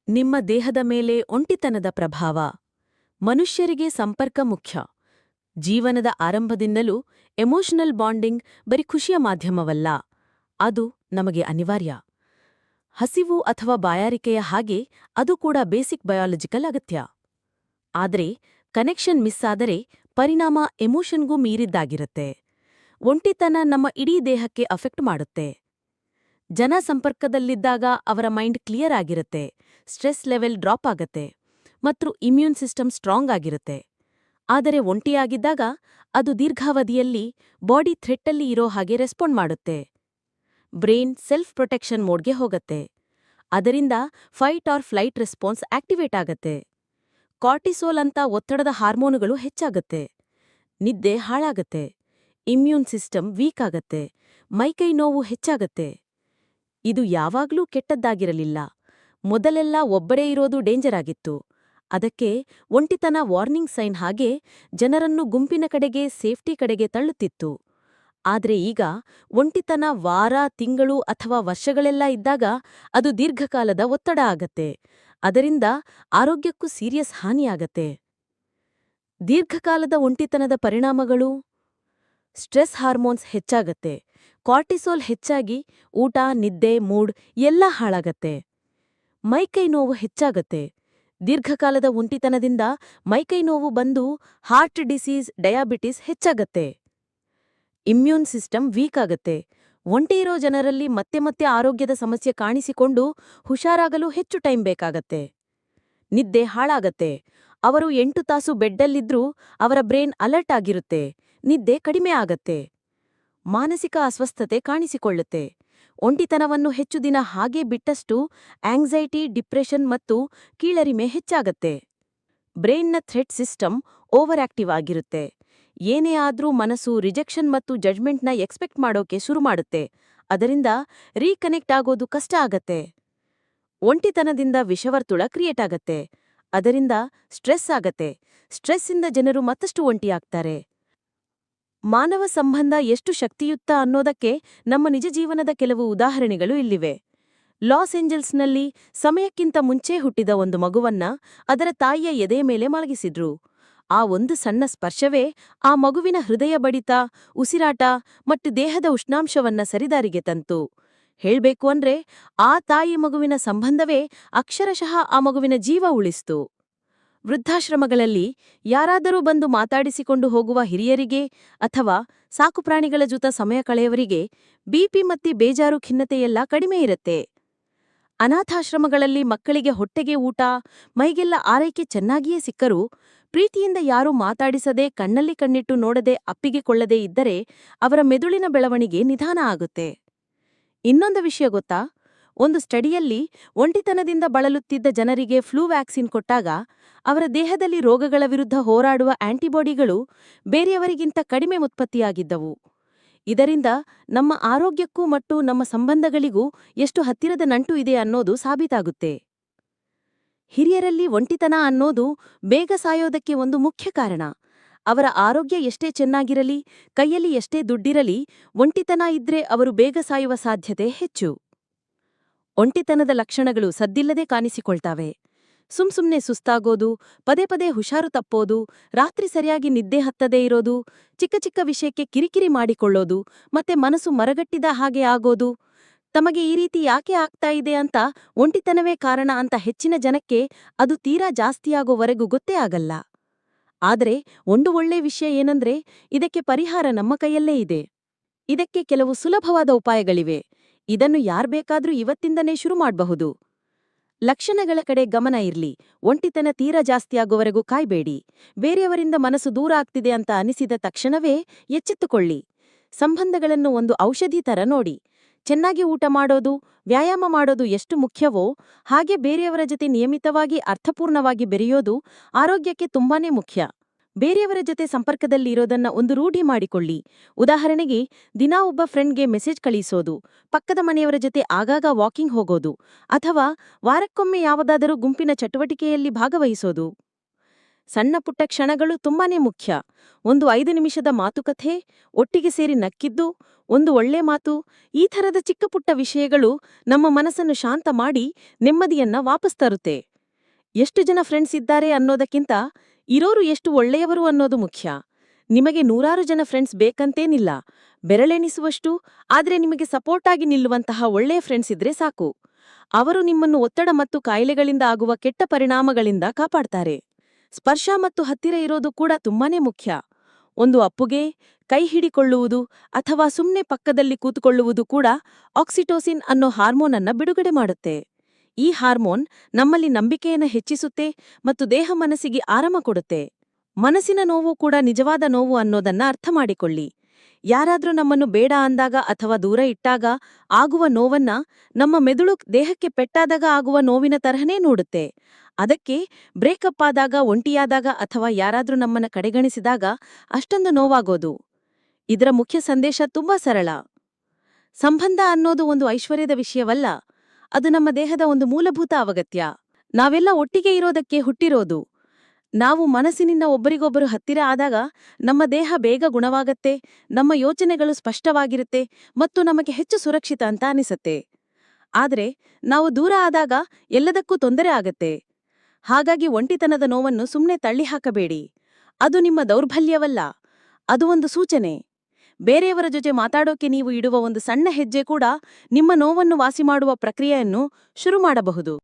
ನಿಮ್ಮ ದೇಹದ ಮೇಲೆ ಒಂಟಿತನದ ಪ್ರಭಾವ. ಮನುಷ್ಯರಿಗೆ ಸಂಪರ್ಕ ಮುಖ್ಯ. ಜೀವನದ ಆರಂಭದಿಂದಲೂ ಎಮೋಷನಲ್ ಬಾಂಡಿಂಗ್ ಬರೀ ಖುಷಿಯ ಮಾಧ್ಯಮವಲ್ಲ, ಅದು ನಮಗೆ ಅನಿವಾರ್ಯ. ಹಸಿವು ಅಥವಾ ಬಾಯಾರಿಕೆಯ ಹಾಗೆ ಅದು ಕೂಡ ಬೇಸಿಕ್ ಬಯಾಲಜಿಕಲ್ ಅಗತ್ಯ. ಆದರೆ ಕನೆಕ್ಷನ್ ಮಿಸ್ ಆದರೆ ಪರಿಣಾಮ ಎಮೋಷನ್ಗೂ ಮೀರಿದ್ದಾಗಿರುತ್ತೆ. ಒಂಟಿತನ ನಮ್ಮ ಇಡೀ ದೇಹಕ್ಕೆ ಅಫೆಕ್ಟ್ ಮಾಡುತ್ತೆ. ಜನ ಸಂಪರ್ಕದಲ್ಲಿದ್ದಾಗ ಅವರ ಮೈಂಡ್ ಕ್ಲಿಯರ್ ಆಗಿರುತ್ತೆ, ಸ್ಟ್ರೆಸ್ ಲೆವೆಲ್ ಡ್ರಾಪ್ ಆಗತ್ತೆ ಮತ್ತು ಇಮ್ಯೂನ್ ಸಿಸ್ಟಮ್ ಸ್ಟ್ರಾಂಗ್ ಆಗಿರುತ್ತೆ. ಆದರೆ ಒಂಟಿಯಾಗಿದ್ದಾಗ ಅದು ದೀರ್ಘಾವಧಿಯಲ್ಲಿ ಬಾಡಿ ಥ್ರೆಟ್ಟಲ್ಲಿ ಇರೋ ಹಾಗೆ ರೆಸ್ಪಾಂಡ್ ಮಾಡುತ್ತೆ. ಬ್ರೈನ್ ಸೆಲ್ಫ್ ಪ್ರೊಟೆಕ್ಷನ್ ಮೋಡ್ಗೆ ಹೋಗತ್ತೆ. ಅದರಿಂದ fight R flight response activate ಆಗತ್ತೆ. ಕಾರ್ಟಿಸೋಲ್ ಅಂತ ಒತ್ತಡದ ಹಾರ್ಮೋನುಗಳು ಹೆಚ್ಚಾಗತ್ತೆ. ನಿದ್ದೆ ಹಾಳಾಗತ್ತೆ. ಇಮ್ಯೂನ್ ಸಿಸ್ಟಮ್ ವೀಕ್ ಆಗತ್ತೆ. ಮೈಕೈ ನೋವು ಹೆಚ್ಚಾಗತ್ತೆ. ಇದು ಯಾವಾಗ್ಲೂ ಕೆಟ್ಟದ್ದಾಗಿರಲಿಲ್ಲ. ಮೊದಲೆಲ್ಲ ಒಬ್ಬರೇ ಇರೋದು ಡೇಂಜರ್ ಆಗಿತ್ತು. ಅದಕ್ಕೆ ಒಂಟಿತನ ವಾರ್ನಿಂಗ್ ಸೈನ್ ಹಾಗೆ ಜನರನ್ನು ಗುಂಪಿನ ಕಡೆಗೆ, ಸೇಫ್ಟಿ ಕಡೆಗೆ ತಳ್ಳುತ್ತಿತ್ತು. ಆದ್ರೆ ಈಗ ಒಂಟಿತನ ವಾರ, ತಿಂಗಳು ಅಥವಾ ವರ್ಷಗಳೆಲ್ಲ ಇದ್ದಾಗ ಅದು ದೀರ್ಘಕಾಲದ ಒತ್ತಡ ಆಗತ್ತೆ. ಅದರಿಂದ ಆರೋಗ್ಯಕ್ಕೂ ಸೀರಿಯಸ್ ಹಾನಿಯಾಗತ್ತೆ. ದೀರ್ಘಕಾಲದ ಒಂಟಿತನದ ಪರಿಣಾಮಗಳು: ಸ್ಟ್ರೆಸ್ ಹಾರ್ಮೋನ್ಸ್ ಹೆಚ್ಚಾಗತ್ತೆ. ಕಾರ್ಟಿಸೋಲ್ ಹೆಚ್ಚಾಗಿ ಊಟ, ನಿದ್ದೆ, ಮೂಡ್ ಎಲ್ಲ ಹಾಳಾಗತ್ತೆ. ಮೈಕೈ ನೋವು ಹೆಚ್ಚಾಗತ್ತೆ. ದೀರ್ಘಕಾಲದ ಒಂಟಿತನದಿಂದ ಮೈಕೈ ನೋವು ಬಂದು ಹಾರ್ಟ್ ಡಿಸೀಸ್, ಡಯಾಬಿಟಿಸ್ ಹೆಚ್ಚಾಗತ್ತೆ. ಇಮ್ಯೂನ್ ಸಿಸ್ಟಮ್ ವೀಕ್ ಆಗತ್ತೆ. ಒಂಟಿಯಿರೋ ಜನರಲ್ಲಿ ಮತ್ತೆ ಮತ್ತೆ ಆರೋಗ್ಯದ ಸಮಸ್ಯೆ ಕಾಣಿಸಿಕೊಂಡು ಹುಷಾರಾಗಲು ಹೆಚ್ಚು ಟೈಮ್ ಬೇಕಾಗತ್ತೆ. ನಿದ್ದೆ ಹಾಳಾಗತ್ತೆ. ಅವರು 8 ತಾಸು ಬೆಡ್ಡಲ್ಲಿದ್ರೂ ಅವರ ಬ್ರೈನ್ ಅಲರ್ಟ್ ಆಗಿರುತ್ತೆ. ನಿದ್ದೆ ಕಡಿಮೆ ಆಗತ್ತೆ. ಮಾನಸಿಕ ಅಸ್ವಸ್ಥತೆ ಕಾಣಿಸಿಕೊಳ್ಳುತ್ತೆ. ಒಂಟಿತನವನ್ನು ಹೆಚ್ಚು ದಿನ ಹಾಗೇ ಬಿಟ್ಟಷ್ಟು ಆಂಗ್ಸೈಟಿ, ಡಿಪ್ರೆಷನ್ ಮತ್ತು ಕೀಳರಿಮೆ ಹೆಚ್ಚಾಗತ್ತೆ. ಬ್ರೈನ್ನ ಥ್ರೆಟ್ ಸಿಸ್ಟಮ್ ಓವರ್ ಆಕ್ಟಿವ್ ಆಗಿರುತ್ತೆ. ಏನೇ ಆದ್ರೂ ಮನಸ್ಸು ರಿಜೆಕ್ಷನ್ ಮತ್ತು ಜಡ್ಜ್ಮೆಂಟ್ನ ಎಕ್ಸ್ಪೆಕ್ಟ್ ಮಾಡೋಕೆ ಶುರು ಮಾಡುತ್ತೆ. ಅದರಿಂದ ರೀಕನೆಕ್ಟ್ ಆಗೋದು ಕಷ್ಟ ಆಗತ್ತೆ. ಒಂಟಿತನದಿಂದ ವಿಷವರ್ತುಳ ಕ್ರಿಯೇಟ್ ಆಗತ್ತೆ. ಅದರಿಂದ ಸ್ಟ್ರೆಸ್ ಆಗತ್ತೆ. ಸ್ಟ್ರೆಸ್ಸಿಂದ ಜನರು ಮತ್ತಷ್ಟು ಒಂಟಿಯಾಗ್ತಾರೆ. ಮಾನವ ಸಂಬಂಧ ಎಷ್ಟು ಶಕ್ತಿಯುತ ಅನ್ನೋದಕ್ಕೆ ನಮ್ಮ ನಿಜ ಜೀವನದ ಕೆಲವು ಉದಾಹರಣೆಗಳು ಇಲ್ಲಿವೆ. ಲಾಸ್ ಏಂಜಲ್ಸ್ನಲ್ಲಿ ಸಮಯಕ್ಕಿಂತ ಮುಂಚೆ ಹುಟ್ಟಿದ ಒಂದು ಮಗುವನ್ನ ಅದರ ತಾಯಿಯ ಎದೆಯ ಮೇಲೆ ಮಲಗಿಸಿದ್ರು. ಆ ಒಂದು ಸಣ್ಣ ಸ್ಪರ್ಶವೇ ಆ ಮಗುವಿನ ಹೃದಯ ಬಡಿತ, ಉಸಿರಾಟ ಮತ್ತು ದೇಹದ ಉಷ್ಣಾಂಶವನ್ನ ಸರಿದಾರಿಗೆ ತಂತು. ಹೇಳ್ಬೇಕು ಅಂದ್ರೆ ಆ ತಾಯಿ ಮಗುವಿನ ಸಂಬಂಧವೇ ಅಕ್ಷರಶಃ ಆ ಮಗುವಿನ ಜೀವ ಉಳಿಸ್ತು. ವೃದ್ಧಾಶ್ರಮಗಳಲ್ಲಿ ಯಾರಾದರೂ ಬಂದು ಮಾತಾಡಿಸಿಕೊಂಡು ಹೋಗುವ ಹಿರಿಯರಿಗೆ ಅಥವಾ ಸಾಕುಪ್ರಾಣಿಗಳ ಜೊತೆ ಸಮಯ ಕಳೆಯವರಿಗೆ ಬಿಪಿ ಮತ್ತು ಬೇಜಾರು ಖಿನ್ನತೆಯೆಲ್ಲ ಕಡಿಮೆ ಇರುತ್ತೆ. ಅನಾಥಾಶ್ರಮಗಳಲ್ಲಿ ಮಕ್ಕಳಿಗೆ ಹೊಟ್ಟೆಗೆ ಊಟ, ಮೈಗೆಲ್ಲ ಆರೈಕೆ ಚೆನ್ನಾಗಿಯೇ ಸಿಕ್ಕರೂ ಪ್ರೀತಿಯಿಂದ ಯಾರೂ ಮಾತಾಡಿಸದೆ, ಕಣ್ಣಲ್ಲಿ ಕಣ್ಣಿಟ್ಟು ನೋಡದೆ, ಅಪ್ಪಿಗೆ ಕೊಳ್ಳದೇ ಇದ್ದರೆ ಅವರ ಮೆದುಳಿನ ಬೆಳವಣಿಗೆ ನಿಧಾನ ಆಗುತ್ತೆ. ಇನ್ನೊಂದು ವಿಷಯ ಗೊತ್ತಾ? ಒಂದು ಸ್ಟಡಿಯಲ್ಲಿ ಒಂಟಿತನದಿಂದ ಬಳಲುತ್ತಿದ್ದ ಜನರಿಗೆ ಫ್ಲೂ ವ್ಯಾಕ್ಸಿನ್ ಕೊಟ್ಟಾಗ ಅವರ ದೇಹದಲ್ಲಿ ರೋಗಗಳ ವಿರುದ್ಧ ಹೋರಾಡುವ ಆಂಟಿಬಾಡಿಗಳು ಬೇರೆಯವರಿಗಿಂತ ಕಡಿಮೆ ಉತ್ಪತ್ತಿಯಾಗಿದ್ದವು. ಇದರಿಂದ ನಮ್ಮ ಆರೋಗ್ಯಕ್ಕೂ ಮತ್ತು ನಮ್ಮ ಸಂಬಂಧಗಳಿಗೂ ಎಷ್ಟು ಹತ್ತಿರದ ನಂಟು ಇದೆ ಅನ್ನೋದು ಸಾಬೀತಾಗುತ್ತೆ. ಹಿರಿಯರಲ್ಲಿ ಒಂಟಿತನ ಅನ್ನೋದು ಬೇಗ ಸಾಯೋದಕ್ಕೆ ಒಂದು ಮುಖ್ಯ ಕಾರಣ. ಅವರ ಆರೋಗ್ಯ ಎಷ್ಟೇ ಚೆನ್ನಾಗಿರಲಿ, ಕೈಯಲ್ಲಿ ಎಷ್ಟೇ ದುಡ್ಡಿರಲಿ, ಒಂಟಿತನ ಇದ್ರೆ ಅವರು ಬೇಗ ಸಾಯುವ ಸಾಧ್ಯತೆ ಹೆಚ್ಚು. ಒಂಟಿತನದ ಲಕ್ಷಣಗಳು ಸದ್ದಿಲ್ಲದೆ ಕಾಣಿಸಿಕೊಳ್ತಾವೆ. ಸುಮ್ಸುಮ್ನೆ ಸುಸ್ತಾಗೋದು, ಪದೇ ಪದೇ ಹುಷಾರು ತಪ್ಪೋದು, ರಾತ್ರಿ ಸರಿಯಾಗಿ ನಿದ್ದೆ ಹತ್ತದೇ ಇರೋದು, ಚಿಕ್ಕ ಚಿಕ್ಕ ವಿಷಯಕ್ಕೆ ಕಿರಿಕಿರಿ ಮಾಡಿಕೊಳ್ಳೋದು, ಮತ್ತೆ ಮನಸ್ಸು ಮರಗಟ್ಟಿದ ಹಾಗೆ ಆಗೋದು. ತಮಗೆ ಈ ರೀತಿ ಯಾಕೆ ಆಗ್ತಾ ಇದೆ ಅಂತ ಒಂಟಿತನವೇ ಕಾರಣ ಅಂತ ಹೆಚ್ಚಿನ ಜನಕ್ಕೆ ಅದು ತೀರಾ ಜಾಸ್ತಿಯಾಗೋವರೆಗೂ ಗೊತ್ತೇ ಆಗಲ್ಲ. ಆದರೆ ಒಂದು ಒಳ್ಳೆ ವಿಷಯ ಏನಂದ್ರೆ ಇದಕ್ಕೆ ಪರಿಹಾರ ನಮ್ಮ ಕೈಯಲ್ಲೇ ಇದೆ. ಇದಕ್ಕೆ ಕೆಲವು ಸುಲಭವಾದ ಉಪಾಯಗಳಿವೆ. ಇದನ್ನು ಯಾರ್ಬೇಕಾದ್ರೂ ಇವತ್ತಿಂದನೇ ಶುರು ಮಾಡಬಹುದು. ಲಕ್ಷಣಗಳ ಕಡೆ ಗಮನ ಇರ್ಲಿ. ಒಂಟಿತನ ತೀರಾ ಜಾಸ್ತಿಯಾಗೋವರೆಗೂ ಕಾಯ್ಬೇಡಿ. ಬೇರೆಯವರಿಂದ ಮನಸ್ಸು ದೂರ ಆಗ್ತಿದೆ ಅಂತ ಅನಿಸಿದ ತಕ್ಷಣವೇ ಎಚ್ಚೆತ್ತುಕೊಳ್ಳಿ. ಸಂಬಂಧಗಳನ್ನು ಒಂದು ಔಷಧಿ ತರ ನೋಡಿ. ಚೆನ್ನಾಗಿ ಊಟ ಮಾಡೋದು, ವ್ಯಾಯಾಮ ಮಾಡೋದು ಎಷ್ಟು ಮುಖ್ಯವೋ ಹಾಗೆ ಬೇರೆಯವರ ಜೊತೆ ನಿಯಮಿತವಾಗಿ ಅರ್ಥಪೂರ್ಣವಾಗಿ ಬೆರೆಯೋದು ಆರೋಗ್ಯಕ್ಕೆ ತುಂಬಾನೇ ಮುಖ್ಯ. ಬೇರೆಯವರ ಜೊತೆ ಸಂಪರ್ಕದಲ್ಲಿ ಇರೋದನ್ನ ಒಂದು ರೂಢಿ ಮಾಡಿಕೊಳ್ಳಿ. ಉದಾಹರಣೆಗೆ ದಿನಾ ಒಬ್ಬ ಫ್ರೆಂಡ್ಗೆ ಮೆಸೇಜ್ ಕಳಿಸೋದು, ಪಕ್ಕದ ಮನೆಯವರ ಜೊತೆ ಆಗಾಗ ವಾಕಿಂಗ್ ಹೋಗೋದು, ಅಥವಾ ವಾರಕ್ಕೊಮ್ಮೆ ಯಾವುದಾದರೂ ಗುಂಪಿನ ಚಟುವಟಿಕೆಯಲ್ಲಿ ಭಾಗವಹಿಸೋದು. ಸಣ್ಣ ಪುಟ್ಟ ಕ್ಷಣಗಳು ತುಂಬಾನೇ ಮುಖ್ಯ. ಒಂದು 5 ನಿಮಿಷದ ಮಾತುಕತೆ, ಒಟ್ಟಿಗೆ ಸೇರಿ ನಕ್ಕಿದ್ದು, ಒಂದು ಒಳ್ಳೆ ಮಾತು, ಈ ಥರದ ಚಿಕ್ಕ ಪುಟ್ಟ ವಿಷಯಗಳು ನಮ್ಮ ಮನಸ್ಸನ್ನು ಶಾಂತ ಮಾಡಿ ನೆಮ್ಮದಿಯನ್ನ ವಾಪಸ್ ತರುತ್ತೆ. ಎಷ್ಟು ಜನ ಫ್ರೆಂಡ್ಸ್ ಇದ್ದಾರೆ ಅನ್ನೋದಕ್ಕಿಂತ ಇರೋರು ಎಷ್ಟು ಒಳ್ಳೆಯವರು ಅನ್ನೋದು ಮುಖ್ಯ. ನಿಮಗೆ 100 ಜನ ಫ್ರೆಂಡ್ಸ್ ಬೇಕಂತೇನಿಲ್ಲ, ಬೆರಳೆಣಿಸುವಷ್ಟು, ಆದ್ರೆ ನಿಮಗೆ ಸಪೋರ್ಟ್ ಆಗಿ ನಿಲ್ಲುವಂತಹ ಒಳ್ಳೆಯ ಫ್ರೆಂಡ್ಸ್ ಇದ್ರೆ ಸಾಕು. ಅವರು ನಿಮ್ಮನ್ನು ಒತ್ತಡ ಮತ್ತು ಕಾಯಿಲೆಗಳಿಂದ ಆಗುವ ಕೆಟ್ಟ ಪರಿಣಾಮಗಳಿಂದ ಕಾಪಾಡ್ತಾರೆ. ಸ್ಪರ್ಶ ಮತ್ತು ಹತ್ತಿರ ಇರೋದು ಕೂಡ ತುಂಬಾನೇ ಮುಖ್ಯ. ಒಂದು ಅಪ್ಪುಗೆ ಕೈ ಹಿಡಿಕೊಳ್ಳುವುದು ಅಥವಾ ಸುಮ್ನೆ ಪಕ್ಕದಲ್ಲಿ ಕೂತುಕೊಳ್ಳುವುದು ಕೂಡ ಆಕ್ಸಿಟೋಸಿನ್ ಅನ್ನೋ ಹಾರ್ಮೋನ್ ಅನ್ನ ಬಿಡುಗಡೆ ಮಾಡುತ್ತೆ. ಈ ಹಾರ್ಮೋನ್ ನಮ್ಮಲ್ಲಿ ನಂಬಿಕೆಯನ್ನು ಹೆಚ್ಚಿಸುತ್ತೆ ಮತ್ತು ದೇಹ ಮನಸ್ಸಿಗೆ ಆರಾಮ ಕೊಡುತ್ತೆ. ಮನಸ್ಸಿನ ನೋವು ಕೂಡ ನಿಜವಾದ ನೋವು ಅನ್ನೋದನ್ನ ಅರ್ಥ ಮಾಡಿಕೊಳ್ಳಿ. ಯಾರಾದ್ರೂ ನಮ್ಮನ್ನು ಬೇಡ ಅಂದಾಗ ಅಥವಾ ದೂರ ಇಟ್ಟಾಗ ಆಗುವ ನೋವನ್ನ ನಮ್ಮ ಮೆದುಳು ದೇಹಕ್ಕೆ ಪೆಟ್ಟಾದಾಗ ಆಗುವ ನೋವಿನ ತರಹನೇ ನೋಡುತ್ತೆ. ಅದಕ್ಕೆ ಬ್ರೇಕಪ್ ಆದಾಗ, ಒಂಟಿಯಾದಾಗ ಅಥವಾ ಯಾರಾದ್ರೂ ನಮ್ಮನ್ನ ಕಡೆಗಣಿಸಿದಾಗ ಅಷ್ಟೊಂದು ನೋವಾಗೋದು. ಇದರ ಮುಖ್ಯ ಸಂದೇಶ ತುಂಬಾ ಸರಳ. ಸಂಬಂಧ ಅನ್ನೋದು ಒಂದು ಐಶ್ವರ್ಯದ ವಿಷಯವಲ್ಲ, ಅದು ನಮ್ಮ ದೇಹದ ಒಂದು ಮೂಲಭೂತ ಅಗತ್ಯ. ನಾವೆಲ್ಲ ಒಟ್ಟಿಗೆ ಇರೋದಕ್ಕೆ ಹುಟ್ಟಿರೋದು. ನಾವು ಮನಸ್ಸಿನಿಂದ ಒಬ್ಬರಿಗೊಬ್ಬರು ಹತ್ತಿರ ಆದಾಗ ನಮ್ಮ ದೇಹ ಬೇಗ ಗುಣವಾಗತ್ತೆ, ನಮ್ಮ ಯೋಚನೆಗಳು ಸ್ಪಷ್ಟವಾಗಿರುತ್ತೆ ಮತ್ತು ನಮಗೆ ಹೆಚ್ಚು ಸುರಕ್ಷಿತ ಅಂತ ಅನಿಸತ್ತೆ. ಆದ್ರೆ ನಾವು ದೂರ ಆದಾಗ ಎಲ್ಲದಕ್ಕೂ ತೊಂದರೆ ಆಗತ್ತೆ. ಹಾಗಾಗಿ ಒಂಟಿತನದ ನೋವನ್ನು ಸುಮ್ನೆ ತಳ್ಳಿಹಾಕಬೇಡಿ. ಅದು ನಿಮ್ಮ ದೌರ್ಬಲ್ಯವಲ್ಲ, ಅದು ಒಂದು ಸೂಚನೆ. ಬೇರೆಯವರ ಜೊತೆ ಮಾತಾಡೋಕೆ ನೀವು ಇಡುವ ಒಂದು ಸಣ್ಣ ಹೆಜ್ಜೆ ಕೂಡ ನಿಮ್ಮ ನೋವನ್ನು ವಾಸಿ ಮಾಡುವ ಪ್ರಕ್ರಿಯೆಯನ್ನು ಶುರು ಮಾಡಬಹುದು.